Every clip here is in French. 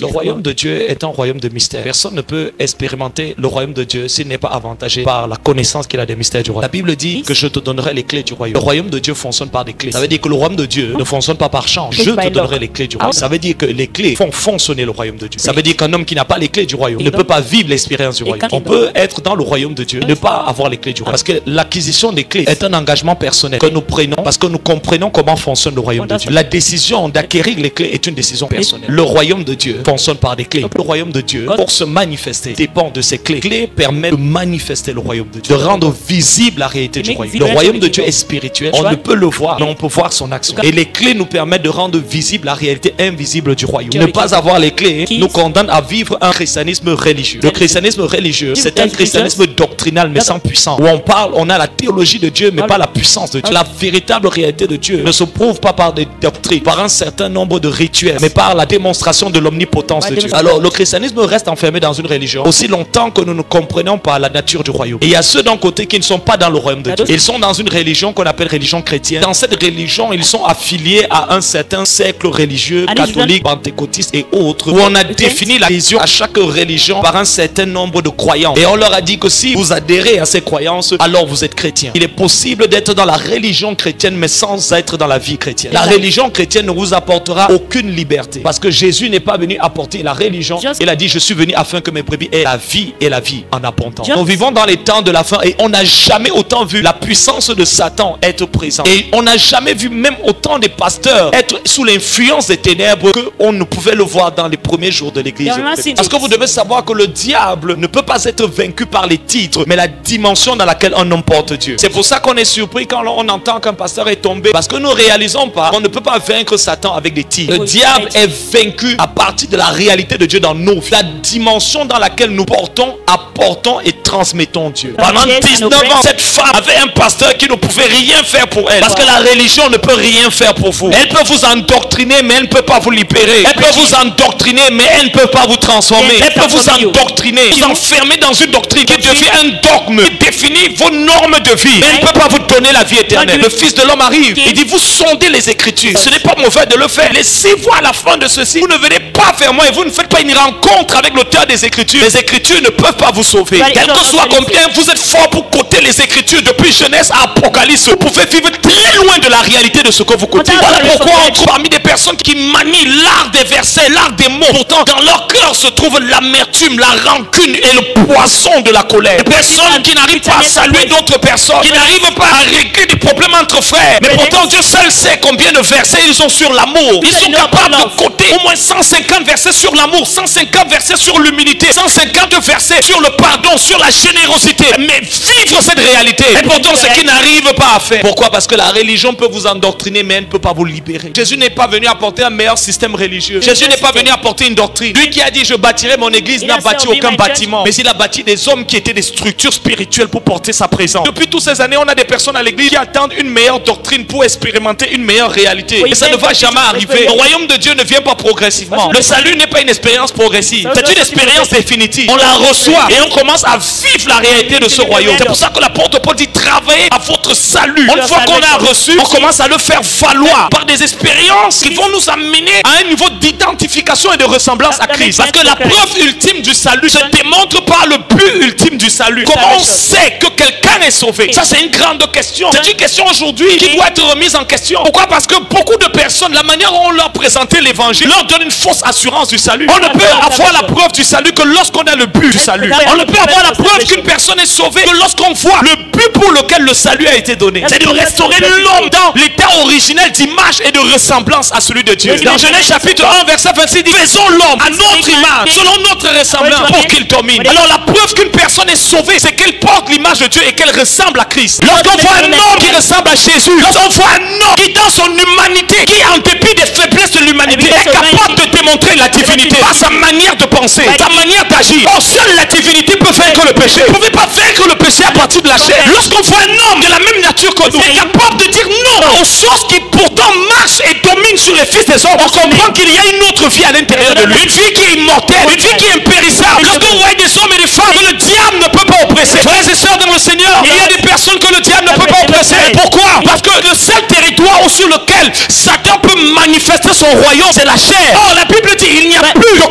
Le royaume de Dieu est un royaume de mystère. Personne ne peut expérimenter le royaume de Dieu s'il n'est pas avantagé par la connaissance qu'il a des mystères du royaume. La Bible dit que je te donnerai les clés du royaume. Le royaume de Dieu fonctionne par des clés. Ça veut dire que le royaume de Dieu ne fonctionne pas par chance. Je te donnerai les clés du royaume. Ça veut dire que les clés font fonctionner le royaume de Dieu. Ça veut dire qu'un homme qui n'a pas les clés du royaume ne peut pas vivre l'expérience du royaume. On peut être dans le royaume de Dieu et ne pas avoir les clés du royaume. Parce que l'acquisition des clés est un engagement personnel que nous prenons parce que nous comprenons comment fonctionne le royaume de Dieu. La décision d'acquérir les clés est une décision personnelle. Le royaume de Dieu fonctionne par des clés. Le royaume de Dieu, pour se manifester, dépend de ces clés. Les clés permettent de manifester le royaume de Dieu, de rendre visible la réalité du royaume. Le royaume de Dieu est spirituel. On ne peut le voir, mais on peut voir son action. Et les clés nous permettent de rendre visible la réalité invisible du royaume. Ne pas avoir les clés nous condamne à vivre un christianisme religieux. Le christianisme religieux, c'est un christianisme doctrinal mais sans puissance. Où on a la théologie de Dieu mais pas la puissance de Dieu. La véritable réalité de Dieu ne se prouve pas par des doctrines, par un certain nombre de rituels, mais par la démonstration de l'omnipotence de Dieu. Alors le christianisme reste enfermé dans une religion aussi longtemps que nous ne comprenons pas la nature du royaume. Et il y a ceux d'un côté qui ne sont pas dans le royaume de Dieu. Ils sont dans une religion qu'on appelle religion chrétienne. Dans cette religion, ils sont affiliés à un certain cercle religieux, catholique, pentecôtiste et autres, où on a défini l'adhésion à chaque religion par un certain nombre de croyances. Et on leur a dit que si vous adhérez à ces croyances, alors vous êtes chrétien. Il est possible d'être dans la religion chrétienne mais sans être dans la vie chrétienne. La religion chrétienne ne vous apportera aucune liberté. Parce que Jésus n'est pas venu apporter la religion. Il a dit je suis venu afin que mes brebis aient la vie et la vie en abondance. Nous vivons dans les temps de la fin et on n'a jamais autant vu la puissance de Satan être présente. Et on n'a jamais vu même autant de pasteurs être sous l'influence des ténèbres qu'on ne pouvait le voir dans les premiers jours de l'église. Parce que vous devez savoir que le diable ne peut pas être vaincu par les titres, mais la dimension dans laquelle un homme porte Dieu. C'est pour ça qu'on est surpris quand on entend qu'un pasteur est tombé. Parce que nous ne réalisons pas qu'on ne peut pas vaincre Satan avec des titres. Le diable est vaincu à partir de la réalité de Dieu dans nos vies. La dimension dans laquelle nous portons, apportons et transmettons Dieu. Pendant 19 ans, cette femme avait un pasteur qui ne pouvait rien faire pour elle. Parce que la religion ne peut rien faire pour vous. Elle peut vous endoctriner, mais elle ne peut pas vous libérer. Elle peut vous endoctriner, mais elle ne peut pas vous transformer. Elle peut vous endoctriner, vous enfermer dans une doctrine qui devient un dogme, qui définit vos normes de vie. Mais elle ne peut pas vous donner la vie éternelle. Le Fils de l'homme arrive. Il dit, vous sondez les Écritures. Ce n'est pas mauvais de le faire. Laissez-vous à la fin de ceci. Vous ne venez pas vers moi et vous ne faites pas une rencontre avec l'auteur des Écritures. Les Écritures ne peuvent pas vous sauver. Quel que soit combien vous êtes fort pour côté les Écritures depuis Genèse à Apocalypse, vous pouvez vivre très loin de la réalité de ce que vous côté. Voilà pourquoi on trouve parmi des personnes qui manient l'art des versets, l'art des mots. Pourtant, dans leur cœur se trouve l'amertume, la rancune et le poison de la colère. Des personnes qui n'arrivent pas à saluer d'autres personnes, qui n'arrivent pas à régler des problèmes entre frères. Mais pourtant, Dieu seul sait combien de versets ils ont sur l'amour. Ils sont capables de coter au moins 150 versets sur l'amour, 150 versets sur l'humilité, 150 versets sur le pardon, sur la générosité. Mais vivre cette réalité, et pourtant ce qu'ils n'arrivent pas à faire. Pourquoi? Parce que la religion peut vous endoctriner, mais elle ne peut pas vous libérer. Jésus n'est pas venu apporter un meilleur système religieux. Jésus n'est pas venu apporter une doctrine. Lui qui a dit je bâtirai mon église n'a bâti aucun bâtiment, mais il a bâti des hommes qui étaient des structures spirituelles pour porter sa présence. Depuis toutes ces années, on a des personnes à l'église qui attendent une meilleure doctrine pour expérimenter une meilleure réalité. Et ça ne va jamais arriver. Le royaume de Dieu ne vient pas progressivement. Le salut n'est pas une expérience progressive. C'est une expérience définitive. On la reçoit et on commence à vivre la réalité de ce royaume. C'est pour ça que l'apôtre Paul dit travaillez à votre salut. Une fois qu'on a reçu, on commence à le faire valoir par des expériences qui vont nous amener à un niveau d'identification et de ressemblance à Christ. Parce que la preuve ultime du salut se démontre par le but ultime du salut. Comment on sait que quelqu'un est sauvé? Ça, c'est une grande question. C'est une question aujourd'hui qui doit être remise en question. Pourquoi? Parce que beaucoup de personnes, la manière dont on leur présentait l'évangile, leur donne une fausse assurance du salut. On ne peut avoir la preuve du salut que lorsqu'on a le but du salut. On ne peut avoir la preuve qu'une personne est sauvée que lorsqu'on voit le but pour lequel le salut a été donné. C'est de restaurer l'homme dans l'état originel d'image et de ressemblance à celui de Dieu. Dans Genèse chapitre 1 verset 26 dit faisons l'homme à notre image, selon notre ressemblance pour qu'il domine. Alors la preuve qu'une personne est sauvée, c'est qu'elle porte l'image de Dieu et qu'elle ressemble à Christ. Lorsqu'on voit un homme qui ressemble à Jésus, lorsqu'on voit un homme qui dans son humanité, qui en dépit des faiblesses de l'humanité est capable de démontrer la divinité par sa manière de penser, sa manière d'agir. Or seule la divinité peut vaincre le péché. Vous ne pouvez pas vaincre le péché à partir de la chair. Lorsqu'on voit un homme de la même nature que nous, est capable de dire non aux choses qui pourtant marchent et dominent sur les fils des hommes, on comprend qu'il y a une autre vie à l'intérieur de lui, une vie qui est immortelle, une vie qui est impérissable. Lorsque vous voyez des hommes et des femmes que le diable ne peut pas oppresser, frères et sœurs dans le Seigneur, il y a des personnes que le diable ne peut pas oppresser. Pourquoi? Parce que le seul territoire sur lequel Satan peut manifester son royaume, c'est la chair. Or la Bible dit il n'y a plus de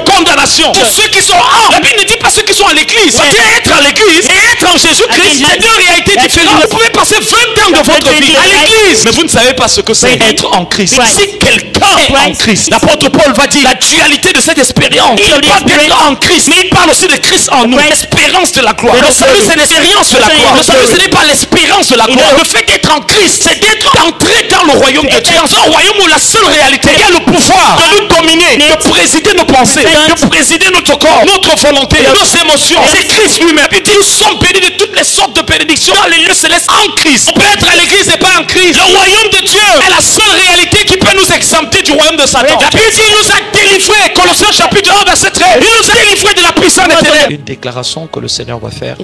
séparation pour ceux qui sont en. La Bible ne dit pas ceux qui sont à l'église. Ça dit être à l'église et être en Jésus-Christ, c'est deux réalités différentes. Vous pouvez passer 20 ans de votre vie à l'église, mais vous ne savez pas ce que c'est être en Christ. Si quelqu'un est en Christ, l'apôtre Paul va dire la dualité de cette expérience. Il parle d'être en Christ, mais il parle aussi de Christ en nous. L'espérance de la gloire. Le salut, c'est l'expérience de la gloire. Le salut, ce n'est pas l'espérance de la gloire. Le fait d'être en Christ, c'est d'être entré dans le royaume de Dieu. Dans un royaume où la seule réalité est le pouvoir de nous dominer, de présider nos pensées, de présider notre corps, notre volonté, nos émotions. C'est Christ lui-même. Il dit, nous sommes bénis de toutes les sortes de bénédictions dans les lieux célestes en Christ. On peut être à l'église et pas en Christ. Le royaume de Dieu est la seule réalité qui peut nous exempter du royaume de Satan. La Bible dit, il nous a délivrés. Colossiens chapitre 1 verset 13. Il nous a délivrés de la puissance des ténèbres. Une déclaration que le Seigneur va faire.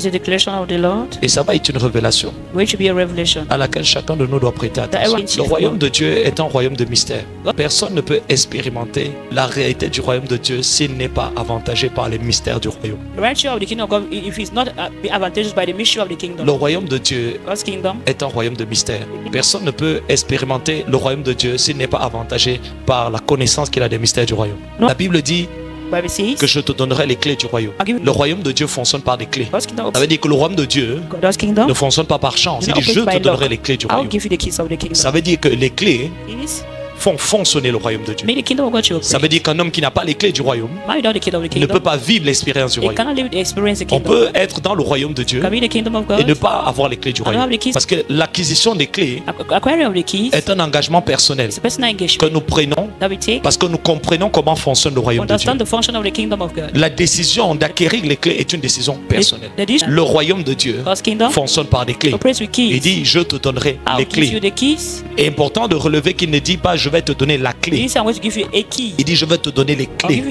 Et ça va être une révélation à laquelle chacun de nous doit prêter attention. Le royaume de Dieu est un royaume de mystère. Personne ne peut expérimenter la réalité du royaume de Dieu s'il n'est pas avantagé par les mystères du royaume. Le royaume de Dieu est un royaume de mystère. Personne ne peut expérimenter le royaume de Dieu s'il n'est pas avantagé par la connaissance qu'il a des mystères du royaume. La Bible dit que je te donnerai les clés du royaume. Le royaume de Dieu fonctionne par des clés. Ça veut dire que le royaume de Dieu ne fonctionne pas par chance. Il dit je te donnerai les clés du royaume. Ça veut dire que les clés font fonctionner le royaume de Dieu. Ça veut dire qu'un homme qui n'a pas les clés du royaume ne peut pas vivre l'expérience du royaume. On peut être dans le royaume de Dieu et ne pas avoir les clés du royaume. Parce que l'acquisition des clés est un engagement personnel que nous prenons parce que nous comprenons comment fonctionne le royaume de Dieu. La décision d'acquérir les clés est une décision personnelle. Le royaume de Dieu fonctionne par des clés. Il dit je te donnerai les clés. Et important de relever qu'il ne dit pas je vais te donner la clé. Il dit je vais te donner les clés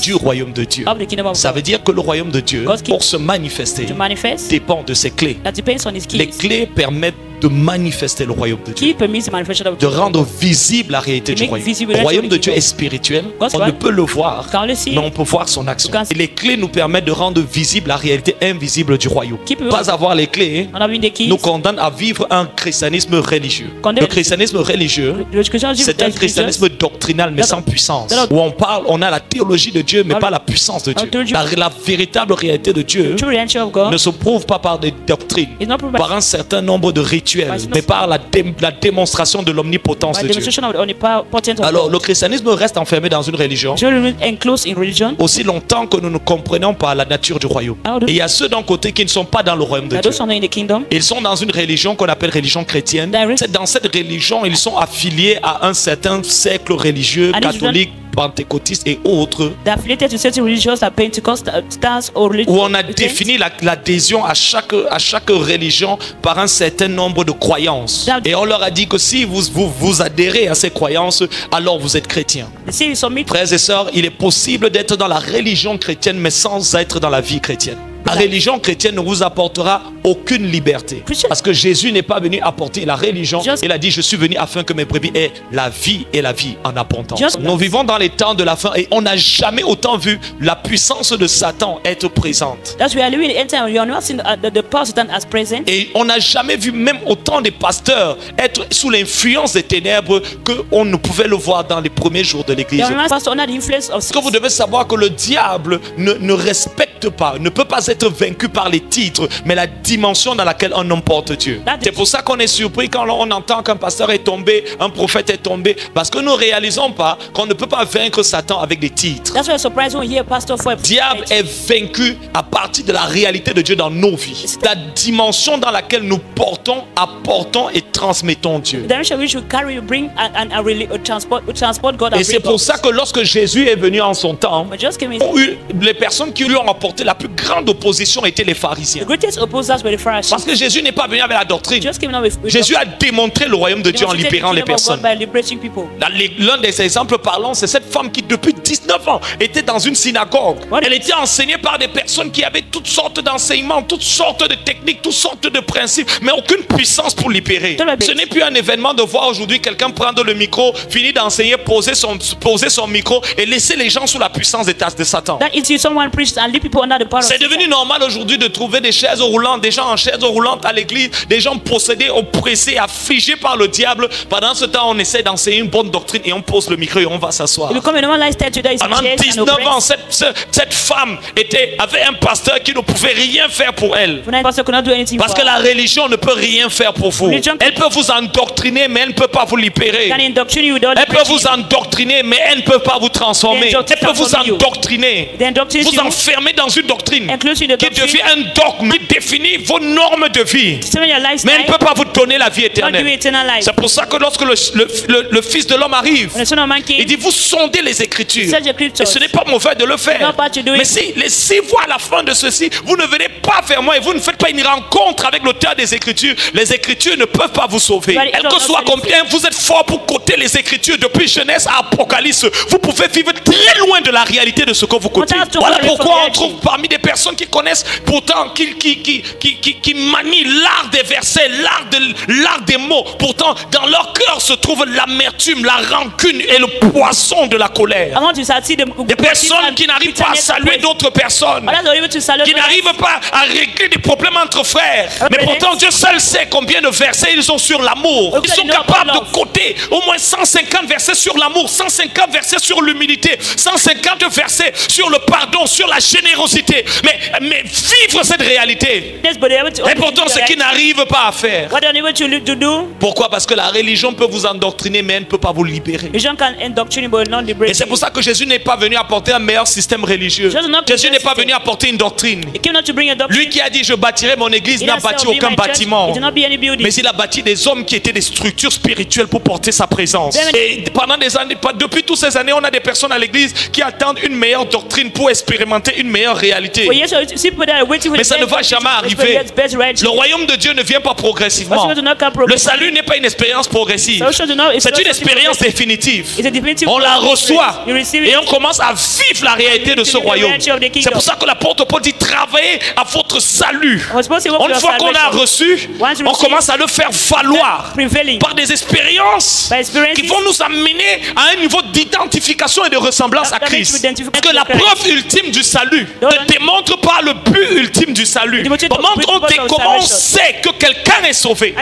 du royaume de Dieu. Ça veut dire que le royaume de Dieu, pour se manifester, dépend de ses clés. Les clés permettent de manifester le royaume de Dieu, de rendre visible la réalité du royaume. Le royaume de Dieu est spirituel, on ne peut le voir, mais on peut voir son action. Et les clés nous permettent de rendre visible la réalité invisible du royaume. Pas avoir les clés nous condamne à vivre un christianisme religieux. Le christianisme religieux, c'est un christianisme doctrinal mais sans puissance, où on a la théologie de Dieu mais pas la puissance de Dieu. La véritable réalité de Dieu ne se prouve pas par des doctrines, par un certain nombre de rituels, mais par la démonstration de l'omnipotence de Dieu. Alors le christianisme reste enfermé dans une religion aussi longtemps que nous ne comprenons pas la nature du royaume. Et il y a ceux d'un côté qui ne sont pas dans le royaume de Dieu. Ils sont dans une religion qu'on appelle religion chrétienne. Dans cette religion, ils sont affiliés à un certain cercle religieux, catholique, pentecôtistes et autres, où on a défini l'adhésion à chaque religion par un certain nombre de croyances. Et on leur a dit que si vous adhérez à ces croyances, alors vous êtes chrétien. Frères et sœurs, il est possible d'être dans la religion chrétienne mais sans être dans la vie chrétienne. La religion chrétienne ne vous apportera aucune liberté. Parce que Jésus n'est pas venu apporter la religion. Il a dit, je suis venu afin que mes brebis aient la vie et la vie en abondance. Nous vivons dans les temps de la fin et on n'a jamais autant vu la puissance de Satan être présente. Et on n'a jamais vu même autant de pasteurs être sous l'influence des ténèbres qu'on ne pouvait le voir dans les premiers jours de l'église. Parce que vous devez savoir que le diable ne respecte pas, ne peut pas être vaincu par les titres, mais la dimension dans laquelle on homme porte Dieu. C'est pour ça qu'on est surpris quand on entend qu'un pasteur est tombé, un prophète est tombé, parce que nous ne réalisons pas qu'on ne peut pas vaincre Satan avec des titres. Le diable est vaincu à partir de la réalité de Dieu dans nos vies. La dimension dans laquelle nous portons, apportons et transmettons Dieu. Et c'est pour ça que lorsque Jésus est venu en son temps, les personnes qui lui ont apporté la plus grande opposition étaient les pharisiens. Parce que Jésus n'est pas venu avec la doctrine. Jésus a démontré le royaume de Dieu en libérant les personnes. L'un des exemples parlants, c'est cette femme qui depuis 19 ans était dans une synagogue. Elle était enseignée par des personnes qui avaient toutes sortes d'enseignements, toutes sortes de techniques, toutes sortes de principes, mais aucune puissance pour libérer. Ce n'est plus un événement de voir aujourd'hui quelqu'un prendre le micro, finir d'enseigner, poser son micro et laisser les gens sous la puissance de Satan. people under the power of C'est devenu Satan. normal aujourd'hui de trouver des chaises roulantes, des gens en chaises roulantes à l'église, des gens possédés, oppressés, affligés par le diable. Pendant ce temps, on essaie d'enseigner une bonne doctrine et on pose le micro et on va s'asseoir. It become a normal lifestyle today. Pendant 19 ans, cette femme avait un pasteur qui ne pouvait rien faire pour elle. Parce que la religion ne peut rien faire pour vous. Elle peut vous endoctriner, mais elle ne peut pas vous libérer. Elle peut vous endoctriner, mais elle ne peut pas vous transformer. Elle peut vous endoctriner, vous enfermer dans une doctrine qui devient un dogme, qui définit vos normes de vie. Mais elle ne peut pas vous donner la vie éternelle. C'est pour ça que lorsque le Fils de l'homme arrive, il dit, vous sondez les Écritures. Et ce n'est pas mauvais de le faire. Mais si vous, à la fin de ceci, vous ne venez pas vers moi et vous ne faites pas une rencontre avec l'auteur des Écritures, les Écritures ne peuvent pas vous sauver. Quel que soit combien vous êtes fort pour côté les Écritures, depuis Genèse à Apocalypse, vous pouvez vivre très loin de la réalité de ce que vous côtoyez. Voilà pourquoi on trouve parmi des personnes qui connaissent, pourtant, qui manient l'art des versets, l'art des mots. Pourtant, dans leur cœur se trouve l'amertume, la rancune et le poisson de la colère. Des personnes qui n'arrivent pas à saluer d'autres personnes, qui n'arrivent pas à régler des problèmes entre frères. Mais pourtant, Dieu seul sait combien de versets ils ont sur l'amour. Ils sont capables de coter au moins 150 versets sur l'amour, 150 versets sur l'humilité, 150 versets sur le pardon, sur la générosité. Mais vivre cette réalité. Et pourtant, ce qu'ils n'arrivent pas à faire. Pourquoi? Parce que la religion peut vous endoctriner, mais elle ne peut pas vous libérer. Et c'est pour ça que Jésus n'est pas venu apporter un meilleur système religieux. Jésus n'est pas venu apporter une doctrine. Lui qui a dit, je bâtirai mon église, n'a bâti aucun bâtiment. Mais il a bâti des hommes qui étaient des structures spirituelles pour porter sa présence. Et pendant des années, depuis toutes ces années, on a des personnes à l'église qui attendent une meilleure doctrine pour expérimenter une meilleure réalité. Mais ça ne va jamais arriver. Le royaume de Dieu ne vient pas progressivement. Le salut n'est pas une expérience progressive. C'est une expérience définitive. On la reçoit et on commence à vivre la réalité de ce royaume. C'est pour ça que l'apôtre Paul dit, travaillez à votre salut. Une fois qu'on a reçu, on commence à le faire valoir par des expériences qui vont nous amener à un niveau d'identification et de ressemblance à Christ. Parce que la preuve ultime du salut ne démontre pas le but ultime du salut. Comment on sait que quelqu'un est sauvé?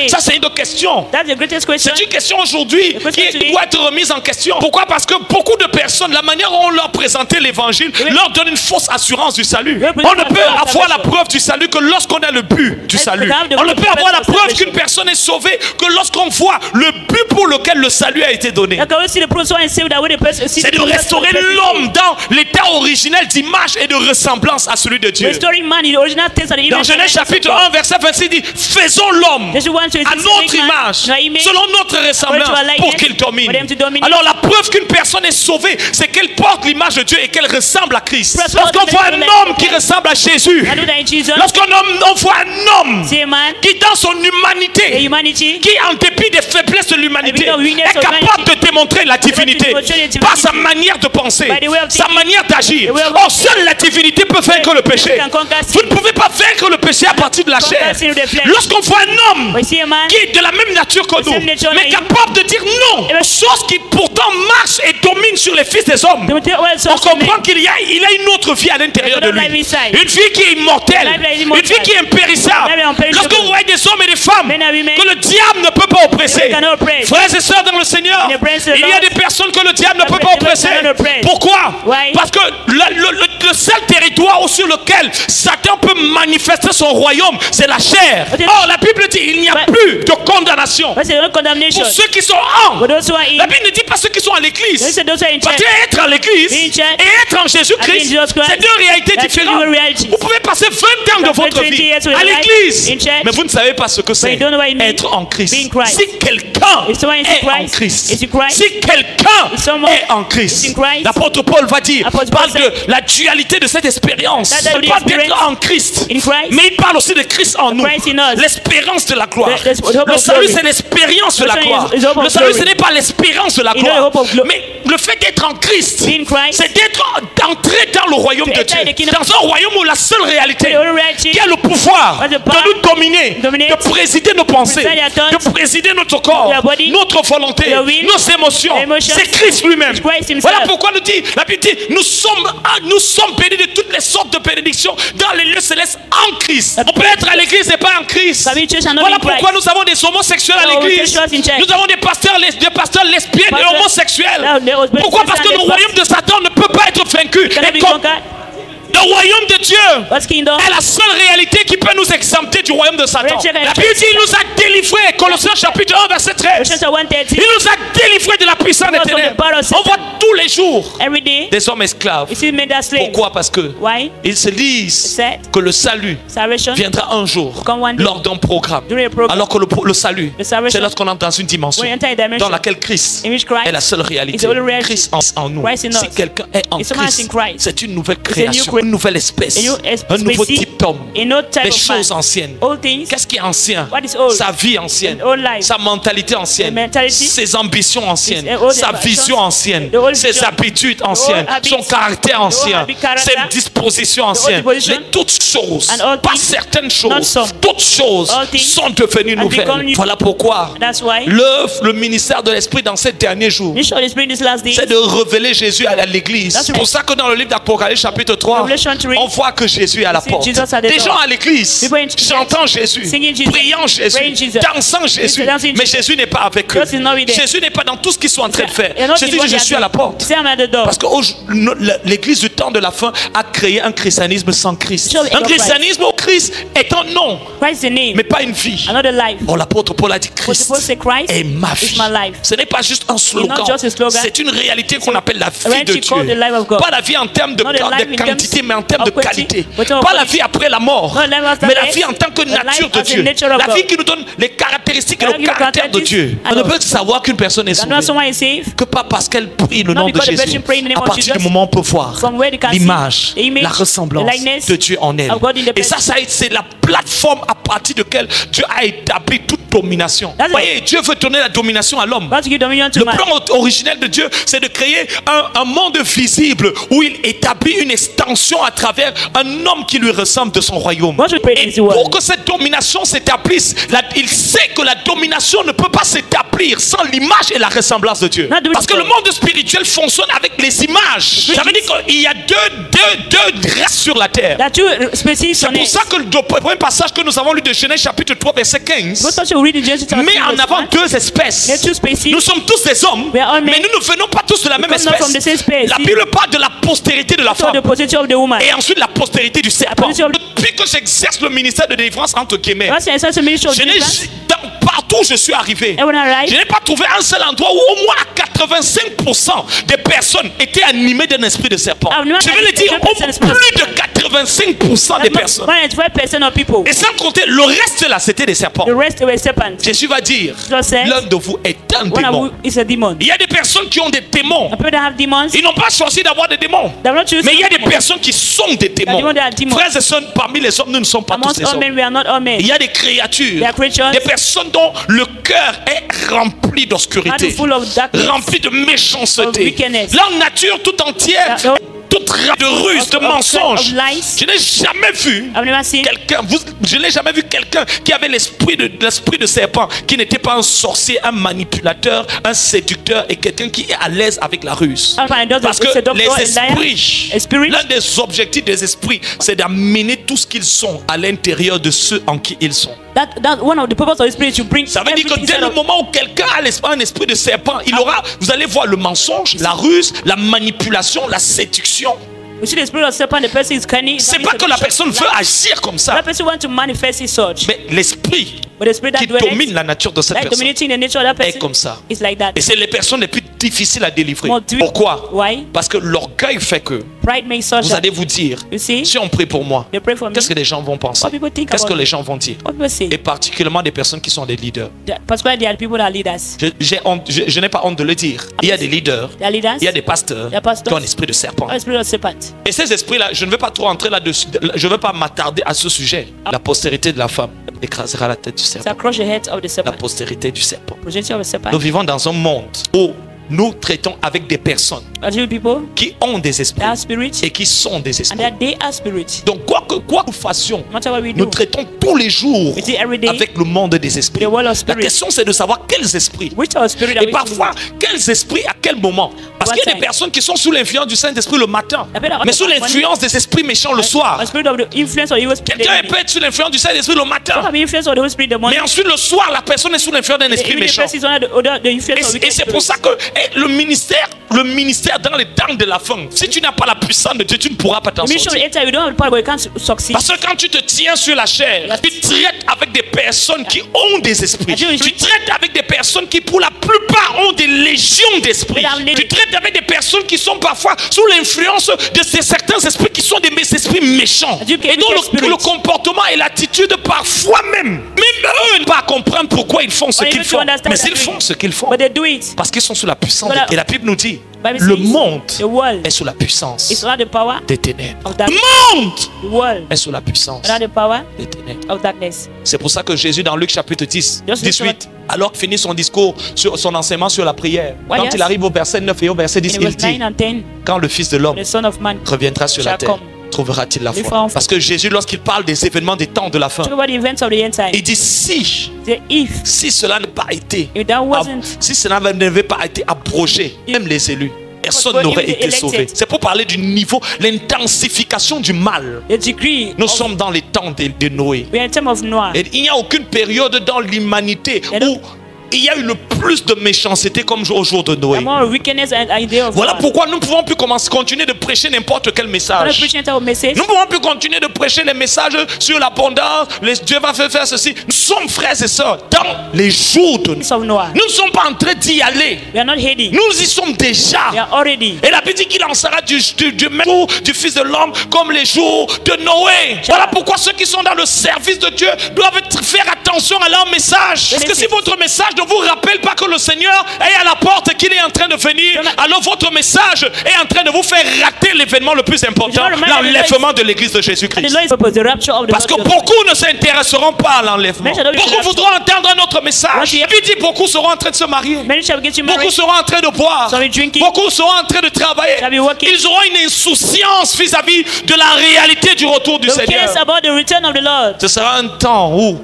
Ça, c'est une question. C'est une question aujourd'hui qui doit être remise en question. Pourquoi? Parce que beaucoup de personnes, la manière dont on leur présentait l'évangile, leur donne une fausse assurance du salut. On ne peut avoir la preuve du salut que lorsqu'on a le but du salut. On ne peut avoir la preuve qu'une personne est sauvée que lorsqu'on voit le but pour lequel le salut a été donné. C'est de restaurer l'homme dans l'état originel d'image et de ressemblance à celui de Dieu. Dans Genèse chapitre 1 verset 26 dit, faisons l'homme à notre image, selon notre ressemblance, pour qu'il domine. Alors la preuve qu'une personne est sauvée, c'est qu'elle porte l'image de Dieu et qu'elle ressemble à Christ. Lorsqu'on voit un homme qui ressemble à Jésus, lorsqu'on voit un homme qui dans son humanité, qui en dépit des faiblesses de l'humanité, est capable de démontrer la divinité par sa manière de penser, sa manière d'agir. Or, seule la divinité peut vaincre le péché. Vous ne pouvez pas vaincre le péché à partir de la chair. Lorsqu'on voit un homme qui est de la même nature que nous, mais capable de dire non, chose qui pourtant marche et domine sur les fils des hommes, on comprend qu'il a une autre vie à l'intérieur de lui. Une vie qui est immortelle, une vie qui est impérissable. Lorsque vous voyez des hommes et des femmes que le diable ne peut pas oppresser, frères et sœurs dans le Seigneur, il y a des personnes que le diable ne peut pas oppresser. Pourquoi? Parce que le seul territoire sur lequel Satan peut manifester son royaume, c'est la chair. Or, la Bible dit il n'y a plus de condamnation pour ceux qui sont en. La Bible ne dit pas ceux qui sont à l'église. Parce que être à l'église et être en Jésus-Christ, c'est deux réalités différentes. Vous pouvez passer 20 ans de votre vie à l'église, mais vous ne savez pas ce que c'est être en Christ. Si quelqu'un est en Christ, si quelqu'un est enIst. L'apôtre Paul va dire, parle de la dualité de cette expérience. Il parle d'être en Christ, mais il parle aussi de Christ en nous. L'espérance de la gloire. Le salut, c'est l'expérience de la gloire. Le salut, ce n'est pas l'espérance de la gloire, mais le fait d'être en Christ, c'est d'être entré dans le royaume de Dieu, dans un royaume où la seule réalité qui a le pouvoir de nous dominer, de présider nos pensées, de présider notre corps, notre volonté, nos émotions, c'est Christ lui-même. Voilà pourquoi la Bible dit, nous sommes nous sommes bénis de toutes les sortes de bénédictions dans les lieux célestes en Christ. On peut être à l'église et pas en Christ. Voilà pourquoi nous avons des homosexuels à l'église. Nous avons des pasteurs lesbiennes et homosexuels. Pourquoi? Parce que le royaume de Satan ne peut pas être vaincu. Le royaume de Dieu est la seule réalité qui peut nous exempter du royaume de Satan. La Bible dit qu'il nous a délivrés, Colossiens chapitre 1 verset 13. Il nous a délivrés de la puissance des ténèbres. On voit tous les jours des hommes esclaves. Pourquoi? Parce que ils se disent que le salut viendra un jour lors d'un programme. Alors que le salut, c'est lorsqu'on entre dans une dimension dans laquelle Christ est la seule réalité. Christ en nous. Si quelqu'un est en Christ, c'est une nouvelle création. Une nouvelle espèce, un nouveau type d'homme. Les choses anciennes. Qu'est-ce qui est ancien? Sa vie ancienne, sa mentalité ancienne, ses ambitions anciennes, sa vision ancienne, ses habitudes anciennes, son caractère ancien, ses dispositions anciennes. Toutes choses, pas certaines choses, toutes choses sont devenues nouvelles. Voilà pourquoi le ministère de l'Esprit dans ces derniers jours, c'est de révéler Jésus à l'église. C'est pour ça que dans le livre d'Apocalypse chapitre 3, on voit que Jésus est à la porte. Des gens à l'église chantant Jésus, priant Jésus, dansant Jésus, mais Jésus n'est pas avec eux. Jésus n'est pas dans tout ce qu'ils sont en train de faire. Jésus dit je suis à la porte. Parce que l'église du temps de la fin a créé un christianisme sans Christ. Un christianisme où Christ est un nom, mais pas une vie. Oh, l'apôtre Paul a dit Christ est ma vie. Ce n'est pas juste un slogan, c'est une réalité qu'on appelle la vie de Dieu. Pas la vie en termes de quantité, mais en termes de qualité. Pas la vie après la mort, mais la vie en tant que nature de Dieu. La vie qui nous donne les caractéristiques et le caractère de Dieu. On ne peut savoir qu'une personne est sauvée que pas parce qu'elle prie le nom de Jésus. À partir du moment où on peut voir l'image, la ressemblance de Dieu en elle. Et ça c'est la plateforme à partir de laquelle Dieu a établi toute domination. Vous voyez, Dieu veut donner la domination à l'homme. Le plan originel de Dieu, c'est de créer un monde visible où il établit une extension à travers un homme qui lui ressemble de son royaume. Et pour que cette domination s'établisse, il sait que la domination ne peut pas s'établir sans l'image et la ressemblance de Dieu. Parce que le monde spirituel fonctionne avec les images. Ça veut dire qu'il y a deux races sur la terre. C'est pour ça que le premier passage que nous avons lu de Genèse chapitre 3 verset 15 met en avant deux espèces. Nous sommes tous des hommes, mais nous ne venons pas tous de la même espèce. La Bible parle de la postérité de la femme et ensuite la postérité du serpent. Depuis que j'exerce le ministère de délivrance entre guillemets, partout où je suis arrivé, je n'ai pas trouvé un seul endroit où au moins 85% des personnes étaient animées d'un esprit de serpent. Je vais le dire, plus de 85% des personnes. Et sans compter, le reste là, c'était des serpents. Jésus va dire, l'un de vous est un démon. Il y a des personnes qui ont des démons. Ils n'ont pas choisi d'avoir des démons. Mais il y a des personnes qui sont des démons. Frères et sœurs, parmi les hommes, nous ne sommes pas tous des hommes. Il y a des créatures, des personnes dont le cœur est rempli d'obscurité, rempli de méchanceté. Leur nature tout entière, toute de ruse, de mensonges. Je n'ai jamais vu quelqu'un, je n'ai jamais vu quelqu'un qui avait l'esprit de serpent, qui n'était pas un sorcier, un manipulateur, un séducteur et quelqu'un qui est à l'aise avec la ruse. Parce que les esprits, l'un des objectifs des esprits, c'est d'amener tout ce qu'ils sont à l'intérieur de ceux en qui ils sont. Ça veut dire que dès le moment où quelqu'un a un esprit de serpent, il aura, vous allez voir le mensonge, la ruse, la manipulation, la séduction. C'est pas que la personne veut agir comme ça, mais l'esprit qui domine la nature de cette personne est comme ça. Et c'est les personnes les plus difficiles à délivrer. Pourquoi? Parce que l'orgueil fait que vous allez vous dire, si on prie pour moi, qu'est-ce que les gens vont penser? Qu'est-ce que les gens vont dire? Et particulièrement des personnes qui sont des leaders. Je n'ai pas honte de le dire. Il y a des leaders, il y a des pasteurs qui ont un esprit de serpent. Et ces esprits-là, je ne veux pas trop entrer là-dessus, je ne veux pas m'attarder à ce sujet. La postérité de la femme écrasera la tête du serpent. La postérité du serpent. Nous vivons dans un monde où nous traitons avec des personnes qui ont des esprits et qui sont des esprits. Donc quoi que nous fassions, nous traitons tous les jours avec le monde des esprits. La question c'est de savoir quels esprits. Et parfois, quels esprits à quel moment. Parce qu'il y a des personnes qui sont sous l'influence du Saint-Esprit le matin, mais sous l'influence des esprits méchants le soir. Quelqu'un peut être sous l'influence du Saint-Esprit le matin, mais ensuite le soir, la personne est sous l'influence d'un esprit méchant. Et c'est pour ça que le ministère dans les temps de la fin, si tu n'as pas la puissance de Dieu, tu ne pourras pas t'en sortir. Parce que quand tu te tiens sur la chair, tu traites avec des personnes qui ont des esprits. Tu traites avec des personnes qui pour la plupart ont des légions d'esprits. Tu traites avec des personnes qui sont parfois sous l'influence de certains esprits qui sont des esprits méchants. Et donc le comportement et l'attitude parfois même eux ne pas comprendre pourquoi ils font ce qu'ils font. Mais ils font ce qu'ils font parce qu'ils sont sous la puissance de Dieu. Et la Bible nous dit le monde est sous la puissance des ténèbres. Le monde est sous la puissance des ténèbres. C'est pour ça que Jésus dans Luc chapitre 18, alors qu'il finit son discours, sur son enseignement sur la prière, quand il arrive au verset 9 et au verset 10, il dit quand le Fils de l'homme reviendra sur la terre, trouvera-t-il la foi? Parce que Jésus, lorsqu'il parle des événements des temps de la fin, il dit si cela n'a pas été, si cela n'avait pas été abrogé, même les élus, personne n'aurait été sauvé. C'est pour parler du niveau, l'intensification du mal. Nous sommes dans les temps de Noé. Et il n'y a aucune période dans l'humanité où il y a eu le plus de méchanceté comme au jour de Noé. Voilà pourquoi nous ne pouvons plus continuer de prêcher n'importe quel message. Nous ne pouvons plus continuer de prêcher les messages sur l'abondance. Dieu va faire ceci. Nous sommes frères et sœurs dans les jours de Noé. Nous ne sommes pas en train d'y aller. Nous y sommes déjà. Et la Bible dit qu'il en sera du même jour du Fils de l'homme comme les jours de Noé. Voilà pourquoi ceux qui sont dans le service de Dieu doivent faire attention à leur message. Parce que si votre message ne vous rappelle pas que le Seigneur est à la porte, qu'il est en train de venir, alors votre message est en train de vous faire rater l'événement le plus important, l'enlèvement de l'église de Jésus-Christ. Parce que beaucoup ne s'intéresseront pas à l'enlèvement. Beaucoup voudront entendre un autre message. Il dit beaucoup seront en train de se marier. Beaucoup seront en train de boire. Beaucoup seront en train de travailler. Ils auront une insouciance vis-à-vis de la réalité du retour du Seigneur. Ce sera un temps où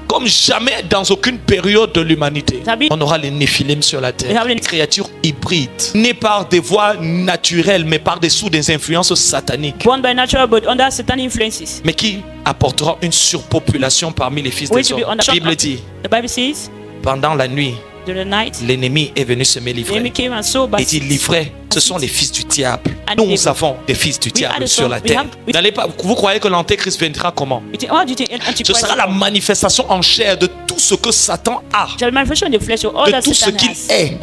comme jamais dans aucune période de l'humanité, on aura les Néphilim sur la terre. Des créatures hybrides, nées par des voies naturelles, mais par dessous des influences sataniques. Mais qui apporteront une surpopulation parmi les fils des hommes. La Bible dit, pendant la nuit, l'ennemi est venu se livrer. Et il livrait. Ce sont les fils du diable. Nous avons des fils du diable sur la terre. Vous croyez que l'antéchrist viendra comment? Ce sera la manifestation en chair de tout ce que Satan a, de tout ce qu'il est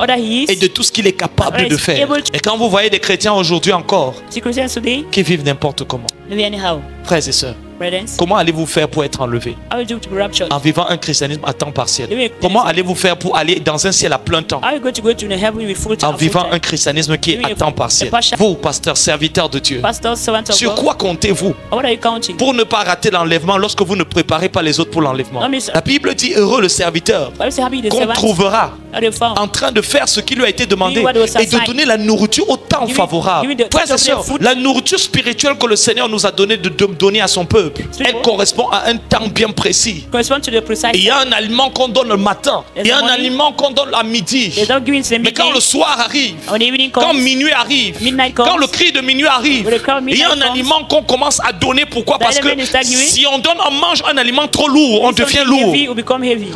et de tout ce qu'il est capable de faire. Et quand vous voyez des chrétiens aujourd'hui encore qui vivent n'importe comment, frères et sœurs, comment allez-vous faire pour être enlevé? En vivant un christianisme à temps partiel. Comment allez-vous faire pour aller dans un ciel à plein temps? En vivant un christianisme qui est à temps partiel. Vous, pasteur, serviteur de Dieu, sur quoi comptez-vous pour ne pas rater l'enlèvement lorsque vous ne préparez pas les autres pour l'enlèvement? La Bible dit heureux le serviteur qu'on trouvera en train de faire ce qui lui a été demandé et de donner la nourriture au temps favorable. Frères et sœurs, la nourriture spirituelle que le Seigneur nous a donné de donner à son peuple, elle correspond à un temps bien précis. Il y a un aliment qu'on donne le matin, il y a un aliment qu'on donne à midi. Mais quand le soir arrive, quand minuit arrive, quand le cri de minuit arrive, il y a un aliment qu'on commence à donner. Pourquoi? Parce que si on mange un aliment trop lourd, on devient lourd.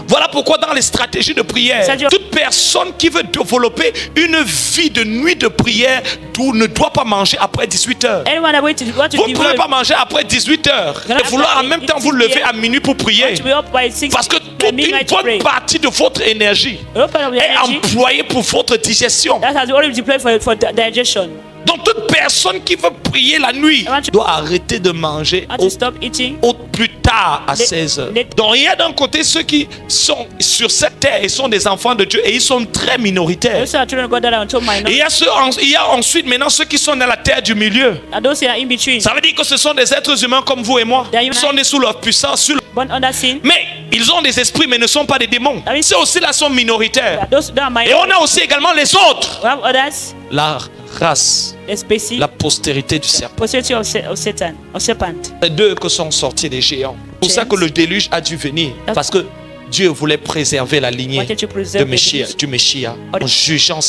Voilà pourquoi dans les stratégies de prière, toute personne qui veut développer une vie de nuit de prière ne doit pas manger après 18 heures. Vous ne pouvez pas manger après 18 heures et vouloir en même temps vous lever à minuit pour prier. Parce que toute une bonne partie de votre énergie est employée pour votre digestion. Donc toute personne qui veut prier la nuit doit arrêter de manger au plus tard à 16 heures. Donc il y a d'un côté ceux qui sont sur cette terre et sont des enfants de Dieu et ils sont très minoritaires. Et il y a ensuite maintenant ceux qui sont dans la terre du milieu. Ça veut dire que ce sont des êtres humains comme vous et moi. Ils sont nés sous leur puissance, mais ils ont des esprits mais ne sont pas des démons. Ceux aussi là sont minoritaires. Et on a aussi également les autres. La race, la postérité du serpent. C'est d'eux que sont sortis les géants. C'est pour ça que le déluge a dû venir. Parce que Dieu voulait préserver la lignée wanted to de preserve the Messia, lineage. du Messia, en jugeant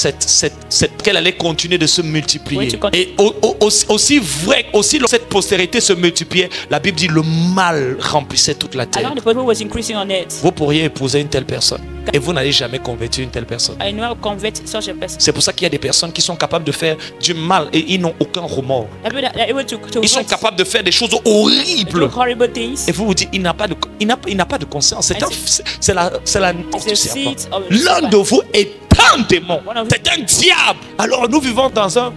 qu'elle allait continuer de se multiplier. Et aussi vrai, aussi cette postérité se multipliait, la Bible dit le mal remplissait toute la terre. Along the people was increasing on it. Vous pourriez épouser une telle personne et vous n'allez jamais convertir une telle personne. I know how to convert such a person. C'est pour ça qu'il y a des personnes qui sont capables de faire du mal et ils n'ont aucun remords. They're able to Ils sont hurt, capables de faire des choses do horribles. horrible things. Et vous vous dites, il n'a pas de conscience. C'est la nature du It's a serpent. seed of L'un de vous est un démon. One of C'est un diable. Alors nous vivons dans un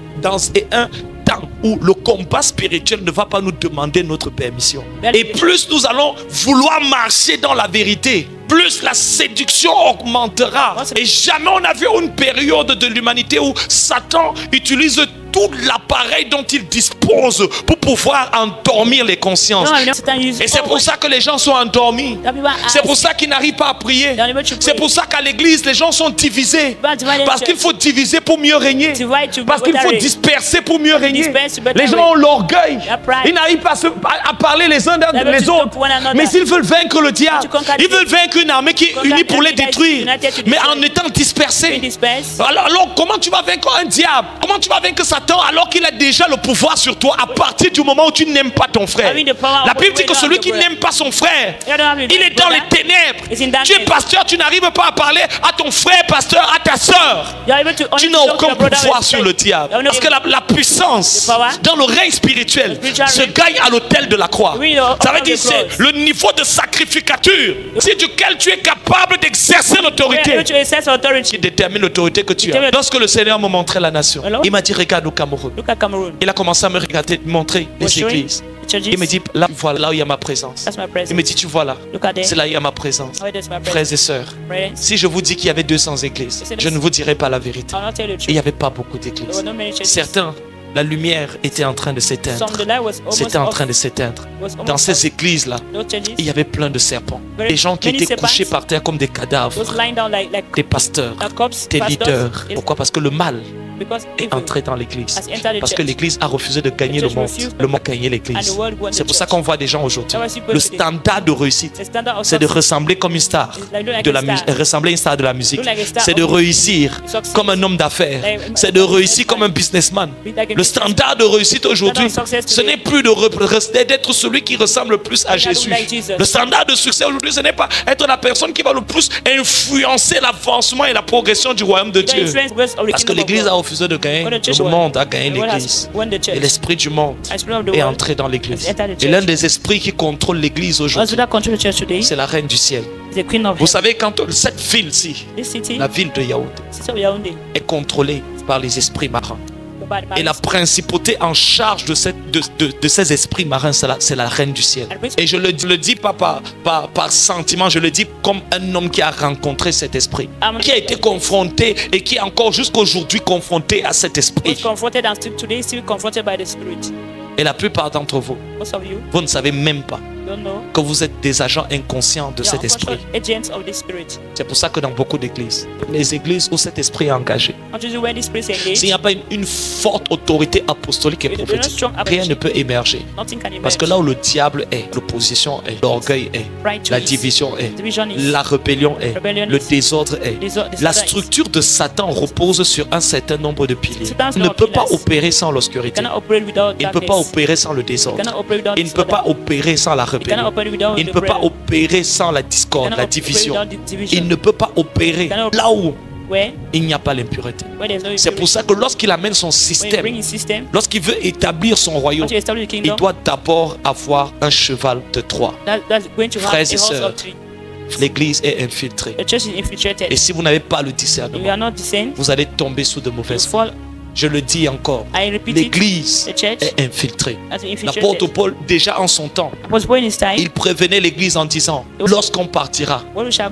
temps où le combat spirituel ne va pas nous demander notre permission. Et plus nous allons vouloir marcher dans la vérité, plus la séduction augmentera. Et jamais on a vu une période de l'humanité où Satan utilise tout l'appareil dont il dispose pour pouvoir endormir les consciences. Et c'est pour ça que les gens sont endormis. C'est pour ça qu'ils n'arrivent pas à prier. C'est pour ça qu'à l'église, les gens sont divisés. Parce qu'il faut diviser pour mieux régner. Parce qu'il faut disperser pour mieux régner. Les gens ont l'orgueil. Ils n'arrivent pas à parler les uns des autres. Mais s'ils veulent vaincre le diable, ils veulent vaincre une armée qui est unie pour les détruire. Mais en étant dispersés. Alors comment tu vas vaincre un diable? Comment tu vas vaincre Satan alors qu'il a déjà le pouvoir sur toi à partir du moment où tu n'aimes pas ton frère? La Bible dit que celui qui n'aime pas son frère, il est dans les ténèbres. Tu es pasteur, tu n'arrives pas à parler à ton frère pasteur, à ta soeur. Tu n'as aucun pouvoir sur le diable. Parce que la puissance dans le règne spirituel se gagne à l'autel de la croix. Ça veut dire c'est le niveau de sacrificature, c'est duquel tu es capable d'exercer l'autorité, qui détermine l'autorité que tu as. Lorsque le Seigneur me montrait la nation, il m'a dit regarde au Cameroun. Il a commencé à me regarder, montrer les églises. Il me dit là, voilà, là où il y a ma présence. Il me dit tu vois là, c'est là où il y a ma présence. Frères et sœurs, si je vous dis qu'il y avait 200 églises, je ne vous dirai pas la vérité. Il n'y avait pas beaucoup d'églises. Certains, la lumière était en train de s'éteindre. C'était en train de s'éteindre. Dans ces églises-là, il y avait plein de serpents. Des gens qui étaient couchés par terre comme des cadavres. Des pasteurs, des leaders. Pourquoi? Parce que le mal est entré dans l'église. Parce que l'église a refusé de gagner le monde. Le monde a gagné l'église. C'est pour ça qu'on voit des gens aujourd'hui. Le standard de réussite, c'est de ressembler comme une star de la musique, ressembler à une star de la musique. C'est de réussir comme un homme d'affaires. C'est de réussir comme un businessman. Le standard de réussite aujourd'hui, ce n'est plus d'être celui qui ressemble le plus à Jésus. Le standard de succès aujourd'hui, ce n'est pas être la personne qui va le plus influencer l'avancement et la progression du royaume de Dieu. Parce que l'église a refusé de gagner, le monde a gagné l'église. Et l'esprit du monde est entré dans l'église. Et l'un des esprits qui contrôle l'église aujourd'hui, c'est la reine du ciel. Vous savez, quand cette ville-ci, la ville de Yaoundé, est contrôlée par les esprits marins. Et la principauté en charge de ces esprits marins, c'est la reine du ciel. Et je le dis pas par sentiment, je le dis comme un homme qui a rencontré cet esprit, qui a été confronté et qui est encore jusqu'aujourd'hui confronté à cet esprit. Et la plupart d'entre vous, vous ne savez même pas que vous êtes des agents inconscients de cet esprit. C'est pour ça que dans beaucoup d'églises, les églises où cet esprit est engagé, s'il n'y a pas une forte autorité apostolique et prophétique, rien ne peut émerger. Parce que là où le diable est, l'opposition est, l'orgueil est, la division est, la rébellion est, le désordre est, la structure de Satan repose sur un certain nombre de piliers. Il ne peut pas opérer sans l'obscurité. Il ne peut pas opérer sans le désordre. Il ne peut pas opérer sans la rébellion. Il ne peut pas opérer sans la discorde, la division. Il ne peut pas opérer là où il n'y a pas l'impureté. C'est pour ça que lorsqu'il amène son système, lorsqu'il veut établir son royaume, il doit d'abord avoir un cheval de Troie. Frères et sœurs, l'église est infiltrée. Et si vous n'avez pas le discernement, vous allez tomber sous de mauvaises voies. Je le dis encore, l'église est infiltrée. L'apôtre Paul, déjà en son temps, il prévenait l'église en disant, lorsqu'on partira,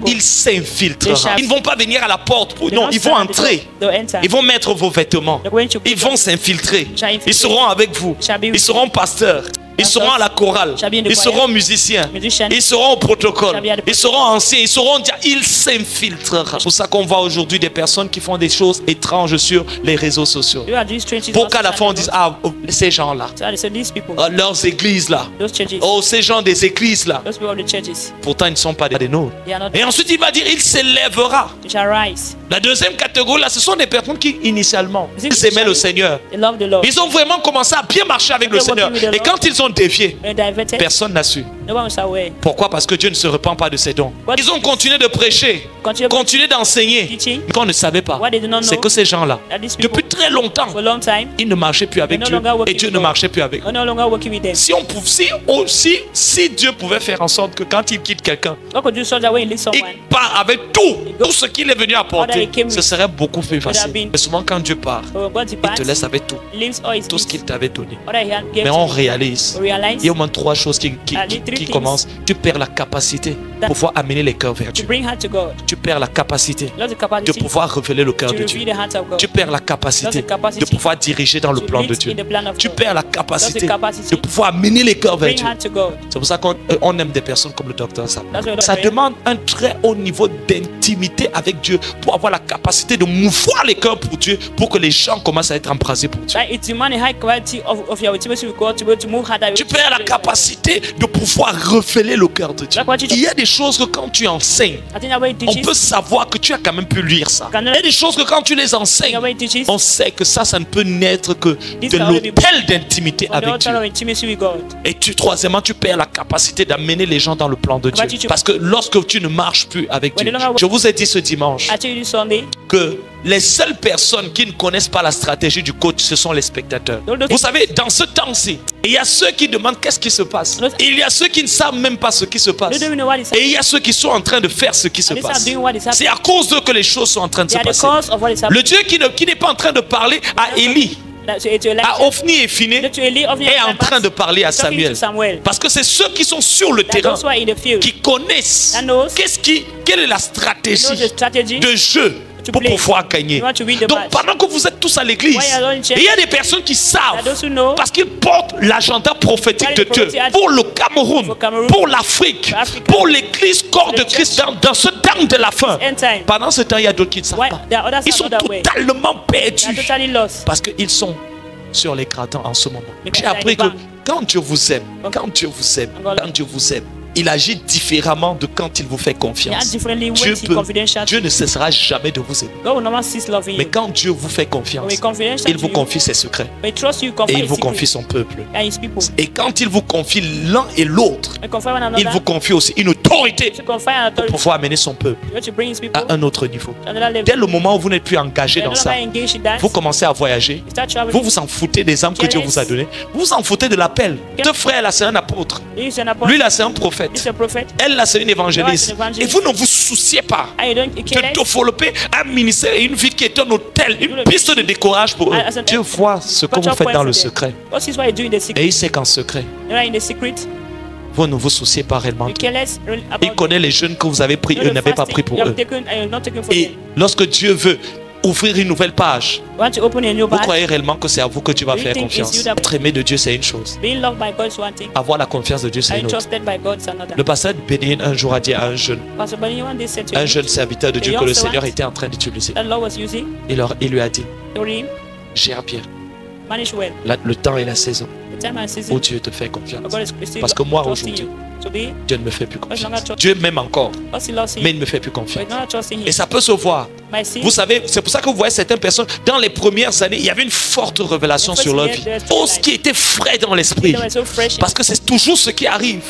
ils s'infiltrera. Ils ne vont pas venir à la porte, non, ils vont entrer. Ils vont mettre vos vêtements. Ils vont s'infiltrer. Ils seront avec vous. Ils seront pasteurs. Ils seront à la chorale. Ils seront musiciens. Ils seront au protocole. Ils seront anciens. Ils seront... Ils s'infiltreront. C'est pour ça qu'on voit aujourd'hui des personnes qui font des choses étranges sur les réseaux sociaux. Pour qu'à la fin on dise, ah, ces gens-là, leurs églises là, oh, ces gens des églises là, pourtant ils ne sont pas des nôtres. Et ensuite il va dire, il s'élèvera. La deuxième catégorie là, ce sont des personnes qui initialement, ils aimaient le Seigneur. Ils ont vraiment commencé à bien marcher avec le Seigneur. Et quand ils ont dévié, personne n'a su. Pourquoi? Parce que Dieu ne se repent pas de ses dons. Ils ont continué de prêcher, continué d'enseigner. Mais qu'on ne savait pas, c'est que ces gens-là, depuis très longtemps, ils ne marchaient plus avec Dieu. Et Dieu ne marchait plus avec eux. Si Dieu pouvait faire en sorte que quand il quitte quelqu'un, il part avec tout ce qu'il est venu apporter, ce serait beaucoup plus facile. Mais souvent quand Dieu part, il te laisse avec tout ce qu'il t'avait donné. Mais on réalise, il y a au moins trois choses qui commencent. Tu perds la capacité de pouvoir amener les cœurs vers Dieu. Tu perds la capacité de pouvoir révéler le cœur de Dieu. Tu perds la capacité de pouvoir diriger dans le plan de Dieu. Tu perds la capacité de pouvoir amener les cœurs vers Dieu. C'est pour ça qu'on aime des personnes comme le docteur Sam. Ça demande un très haut niveau d'intimité avec Dieu pour avoir la capacité de mouvoir les cœurs pour Dieu, pour que les gens commencent à être embrasés pour Dieu. Tu perds la capacité de pouvoir révéler le cœur de Dieu. Il y a des choses que quand tu enseignes, on peut savoir que tu as quand même pu lire ça. Il y a des choses que quand tu les enseignes, on sait que ça ne peut naître que de l'autel d'intimité avec Dieu. Et troisièmement, tu perds la capacité d'amener les gens dans le plan de Dieu. Parce que lorsque tu ne marches plus avec Dieu, je vous ai dit ce dimanche que les seules personnes qui ne connaissent pas la stratégie du coach, ce sont les spectateurs. Vous savez, dans ce temps-ci, il y a ceux qui demandent qu'est-ce qui se passe. Il y a ceux qui ne savent même pas ce qui se passe. Et il y a ceux qui sont en train de faire ce qui se passe. C'est à cause d'eux que les choses sont en train de se passer. Le Dieu qui n'est pas en train de parler à Élie, à Ophni et Phiné, est en train de parler à Samuel. Parce que c'est ceux qui sont sur le terrain qui connaissent quelle est la stratégie de jeu pour pouvoir gagner. Donc pendant que vous êtes tous à l'église, il y a des personnes qui savent parce qu'ils portent l'agenda prophétique de Dieu pour le Cameroun, pour l'Afrique, pour l'église corps de Christ dans ce temps de la fin. Pendant ce temps, il y a d'autres qui ne savent pas. Ils sont totalement perdus parce qu'ils sont sur les gratins en ce moment. J'ai appris que quand Dieu vous aime, il agit différemment de quand il vous fait confiance. Dieu ne cessera jamais de vous aimer. Mais quand Dieu vous fait confiance, il vous confie ses secrets. Et il vous confie son peuple. Et quand il vous confie l'un et l'autre, il vous confie aussi une autorité pour pouvoir amener son peuple à un autre niveau. Dès le moment où vous n'êtes plus engagé dans ça, vous commencez à voyager. Vous vous en foutez des âmes que Dieu vous a données. Vous vous en foutez de l'appel. Deux frères, là c'est un apôtre. Lui là c'est un prophète. Elle là c'est une évangéliste. Et vous ne vous souciez pas de développer un ministère et une vie qui est un hôtel, une piste de décourage pour eux. Dieu voit ce que vous faites dans le secret. Et il sait qu'en secret, vous ne vous souciez pas réellement. Il connaît les jeunes que vous avez pris et n'avez pas pris pour eux. Et lorsque Dieu veut ouvrir une nouvelle page, vous croyez réellement que c'est à vous que Dieu va faire confiance. Être aimé de Dieu, c'est une chose. Avoir la confiance de Dieu, c'est une autre. Le pasteur Bénin un jour a dit à un jeune serviteur de Dieu que le Seigneur était en train d'utiliser. Il lui a dit, gère bien le temps et la saison où Dieu te fait confiance. Parce que moi aujourd'hui, Dieu ne me fait plus confiance. Dieu m'aime encore, mais il ne me fait plus confiance. Et ça peut se voir. Vous savez, c'est pour ça que vous voyez certaines personnes, dans les premières années, il y avait une forte révélation sur leur vie. Tout ce qui était frais dans l'esprit. Parce que c'est toujours ce qui arrive.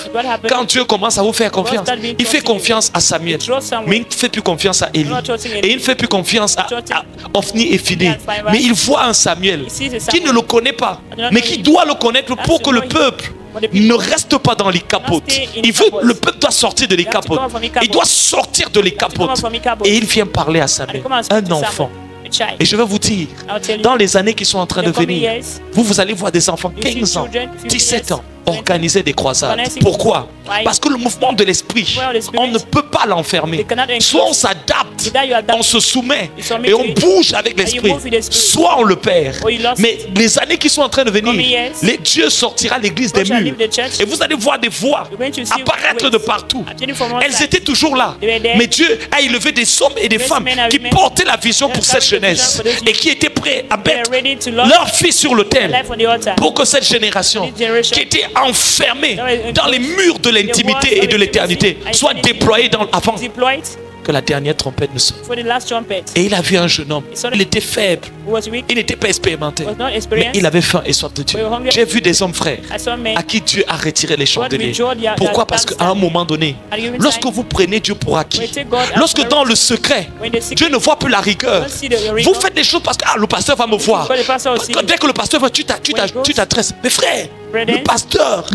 Quand Dieu commence à vous faire confiance, il fait confiance à Samuel, mais il ne fait plus confiance à Élie. Et il ne fait plus confiance à Ophni et Phiné. Mais il voit un Samuel qui ne le connaît pas, mais qui doit le connaître pour que le peuple ne reste pas dans les capotes. Le peuple doit sortir de les capotes. Il doit sortir de les capotes. Et il vient parler à Samuel, un enfant. Et je vais vous dire, dans les années qui sont en train de venir, vous allez voir des enfants 15 ans, 17 ans, organiser des croisades. Organizing- Pourquoi? Why? Parce que le mouvement de l'esprit, Well, the spirit- on ne peut pas l'enfermer. They cannot enclose. Soit on s'adapte, Either you adapt- on se soumet You submit et to on it. bouge avec And you l'esprit. move with the spirit. Soit on le perd. Or you lost Mais it. les années qui sont en train de venir, Coming years, les Dieu sortira l'église des God shall murs. leave the church. Et vous allez voir des voix You're going to see apparaître ways de partout. appearing from all Elles sides. étaient toujours là. They were there. Mais Dieu a élevé des hommes et des Yes, femmes men and qui women. portaient la vision pour Yes, cette carry the vision jeunesse for those et qui étaient prêts à They are mettre ready to love leur fils sur le their thème life on the altar. pour que cette génération This generation qui était enfermée that was dans les murs de l'intimité walls et de of l'éternité intimacy, soit identity, déployée avant deployed que la dernière trompette ne sonne. for the last trumpet. Et il a vu un jeune homme. saw the- Il était faible. Who was weak, Il n'était pas expérimenté. was not Mais experienced. il avait faim et soif de Dieu. We were hungry. J'ai vu des hommes frères I saw men à qui Dieu a retiré les chandeliers. withdraw their Pourquoi? Parce qu'à un moment donné, At a given lorsque time, vous prenez Dieu pour acquis, we take God as lorsque our- dans le secret, when the secret- Dieu ne voit plus la rigueur, don't see the rigor, vous faites des choses parce que le pasteur va me voir. because the pastor will see you. Dès que le pasteur voit, tu When he goes- t'adresses. Mais frère, Brethren, le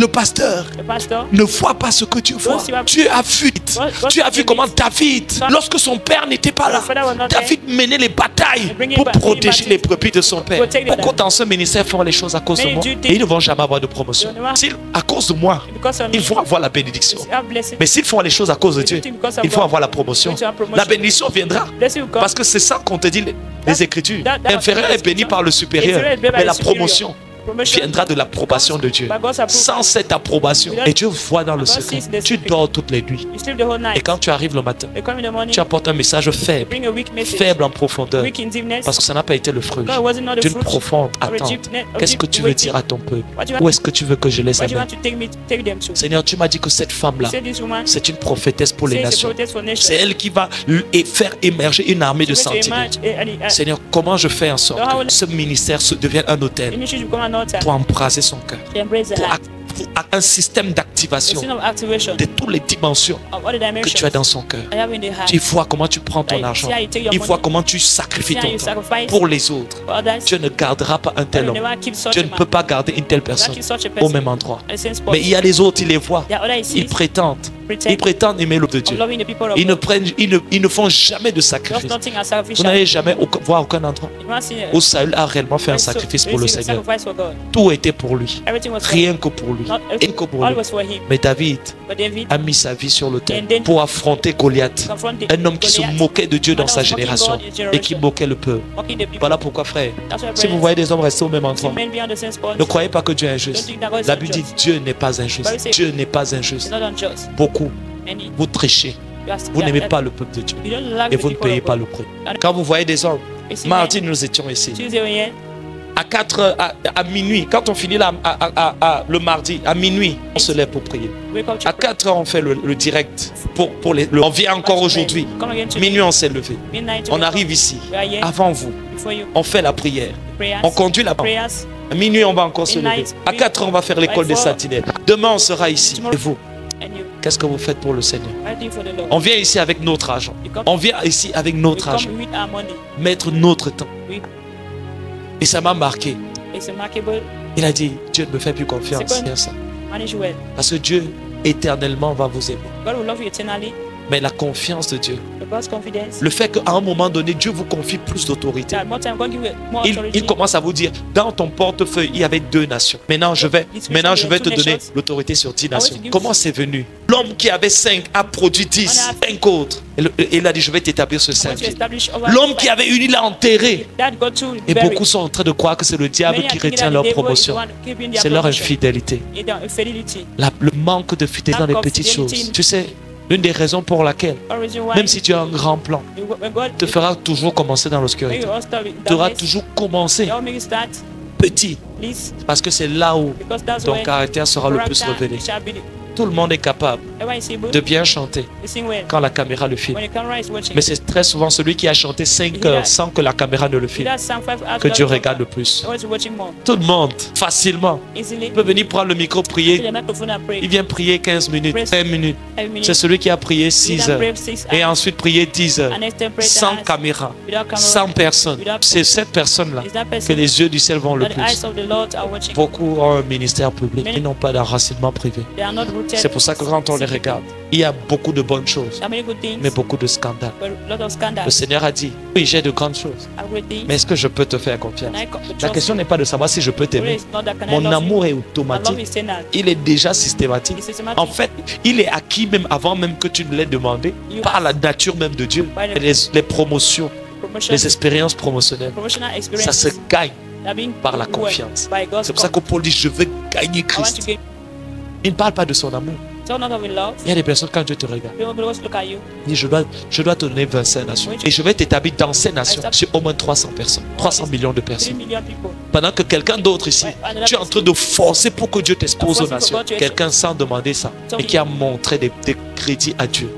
pasteur the pastor, ne voit pas ce que Dieu voit. Don't see what- Dieu a vu. God Tu as vu see comment it. David, Son- lorsque son père n'était pas là, Your father was not David menait les batailles Bringing pour back- protéger bringing les back- brebis de son père. protect the Pourquoi lamb. dans ce ministère font les choses à cause de Many moi? do things- Et ils ne vont jamais avoir de promotion. They will never- S'ils, à cause de moi, because of ils me, vont avoir la bénédiction. you have blessing. Mais s'ils font les choses à cause de Dieu, Because of ils vont God. avoir la promotion. Going to have promotion. La bénédiction viendra. Blessing will come. Parce que c'est ça qu'on te dit les Écritures. L'inférieur est béni par le supérieur. Inferior is blessed by Mais the la superior. promotion Promotion viendra de l'approbation de Dieu. by God's approval. Sans cette approbation, et Dieu voit dans le God secret, sees the tu secret. dors toutes les nuits. You sleep the whole night. Et quand tu arrives le matin, You come in the morning, tu apportes un message faible, bring a weak message. faible en profondeur, Weak in deepness. parce que ça n'a pas été le fruit God wasn't not the d'une fruit profonde of a attente. deep net- of Qu'est-ce deep que tu veux waiting. dire à ton peuple? What do you Où want, est-ce que tu veux que je les what do you amène? want to take them to? Seigneur, tu m'as dit que cette femme-là, Say this woman, c'est une prophétesse pour les say it's a nations. protest for nations. C'est elle qui va faire émerger une armée de She's going to sentinelles. emerge a Seigneur, comment je fais en sorte que ce ministère devienne un hôtel ministry to become an altar. pour embraser son cœur, To embrace the pour heart. un système A d'activation sin of activation de toutes les dimensions of all the que dimensions tu as dans son cœur. I have in the heart. Il voit comment tu prends ton Like, argent. see how you take your Il money. voit comment tu sacrifies See how ton you temps sacrifice pour les autres. for others. Dieu ne gardera pas un tel God will homme. never keep such Dieu a ne man. peut pas garder une telle Not personne keep such a au person même endroit. at the same spot. Mais il y a les autres, ils les voient. There are other Ils prétendent. Ils prétendent aimer l'œuvre de of Dieu. loving the people of Ils ne, God. ils ne font jamais de Just sacrifice. nothing as Vous sacrificial. n'allez jamais voir aucun endroit You must see où Saül a réellement fait un sacrifice pour le Seigneur. sacrifice for God. Tout était pour lui. Everything was for Rien him. que pour lui. Not Rien que pour all lui. was for him. Mais David But David a mis sa vie sur l'autel And then- pour affronter Goliath. confronted Un homme qui se Goliath, moquait de Dieu dans Man sa was mocking génération God in his et qui generation. moquait le peuple. mocking the people. Voilà pourquoi, frère, That's why, si vous brothers, voyez des hommes rester au même see endroit, men be on the same spot. ne croyez pas que Dieu est injuste. Don't think that God is La Bible dit unjust. Dieu n'est pas injuste. Dieu n'est pas It's injuste. not unjust. Beaucoup, And vous trichez. you Vous n'aimez are- pas le peuple de Dieu. you don't love Et the vous ne people payez of pas God. le prix. And Quand vous voyez des hommes, you see mardi men, nous étions ici. Tuesday we here, À 4 à minuit, quand on finit là, le mardi, à minuit, on se lève pour prier. wake up to À 4 heures, on fait le direct. On vient encore aujourd'hui. Come again today. Minuit, on s'est levé. Midnight, On arrive ici, we are here avant vous. before you. On fait la prière. Prayers, On conduit là-bas. prayers. À minuit, on va encore se lever. Midnight, À 4 heures, on va faire l'école des sentinelles. Demain, on sera ici. Et vous, And you qu'est-ce que vous faites pour le Seigneur? fighting for the Lord. On vient ici avec notre argent. On vient ici avec We notre argent. come with our money. Mettre notre temps. We, Et ça m'a marqué. it's remarkable. Il a dit, Dieu ne me fait plus confiance. C'est bon. C'est ça. Manage well. Parce que Dieu, éternellement, va vous aimer. God will love you eternally. Mais la confiance de Dieu, The God's confidence. le fait qu'à un moment donné, Dieu vous confie plus d'autorité. That more time, God give you more authority. Il commence à vous dire, dans ton portefeuille, il y avait 2 nations. Maintenant, je vais te donner l'autorité sur 10 nations. Comment c'est venu? L'homme qui avait 5 a produit 10, 5 autres. Et il a dit, je vais t'établir sur I want 5. to establish over L'homme qui avait une, il l'a enterré. that God too Et buried. beaucoup sont en train de croire que c'est le diable Many qui are thinking retient that leur the devil is promotion. the one keeping their C'est leur promotion. infidélité. It's their infidelity. Le manque de fidélité dans les Lack of petites fidelity. choses. Tu sais, l'une des raisons pour laquelle, One reason why même si tu as un grand plan, when God te fera toujours commencer dans make l'obscurité. you all start with Tu auras darkness, toujours commencé they all make you start petit. least Parce que c'est là où because that's ton when caractère sera le plus character révélé. shall be. Tout le monde est capable Everyone is able de bien chanter to sing well quand la caméra le filme. when the camera is watching. Mais c'est très souvent celui qui a chanté 5 heures sans que la caméra ne le He filme does sing 5 hours que Dieu without regarde le camera. plus. Always watching more Tout le monde, facilement, easily. peut venir prendre le micro, To prier. the microphone and pray. Il vient prier 15 minutes, 20 minutes. Every minute. C'est celui qui a prié He 6 then heures. pray 6 Et hours. ensuite prier 10 heures. And next time pray 10 Sans hours caméra, without camera. sans personne. C'est cette personne-là Is that que person les yeux du ciel vont le that the eyes plus. of the Lord are watching? Beaucoup ont un ministère public. Ils n'ont pas d'enracinement privé. They are not rooted C'est pour ça que quand on les regarde, il y a beaucoup de bonnes choses, There are many good things, mais beaucoup de scandales. but a lot of Le scandals. Seigneur a dit, oui, j'ai de grandes choses, Are great things. mais est-ce que je peux te faire confiance? Can I La question n'est pas de savoir si je peux Really, t'aimer. it's not that can I Mon love amour you. est My love automatique. is eternal. Il est déjà systématique. It's systematic. En fait, il est acquis même avant même que tu ne l'aies demandé, par la nature même de Dieu. Et les promotions, Promotion, les expériences promotionnelles, promotional ça experience. se gagne They are being par la worked confiance. by God's C'est pour ça que Paul dit, je veux gagner I want to Christ. gain. Il ne parle pas de son amour. So not of in love. Il y a des personnes, quand Dieu te regarde, People always look at you. il dit, je dois te donner 25 nations. Et je vais t'établir dans ces nations sur au moins 300 personnes, 300 millions de 3 personnes. million people. Pendant que quelqu'un d'autre ici, tu es en train de forcer pour que Dieu t'expose aux nations. Quelqu'un sans demander ça, et qui a montré des crédits à Dieu.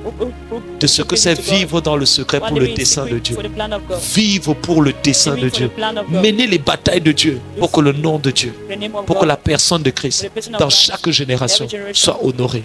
De ce que c'est vivre dans le secret pour le dessein de Dieu. For the plan of God. Vivre pour le dessein de Living for Dieu. the plan of God. Mener les batailles de Dieu pour que le nom de Dieu, The name of pour que God. la personne de Christ, dans chaque génération, soit honorée.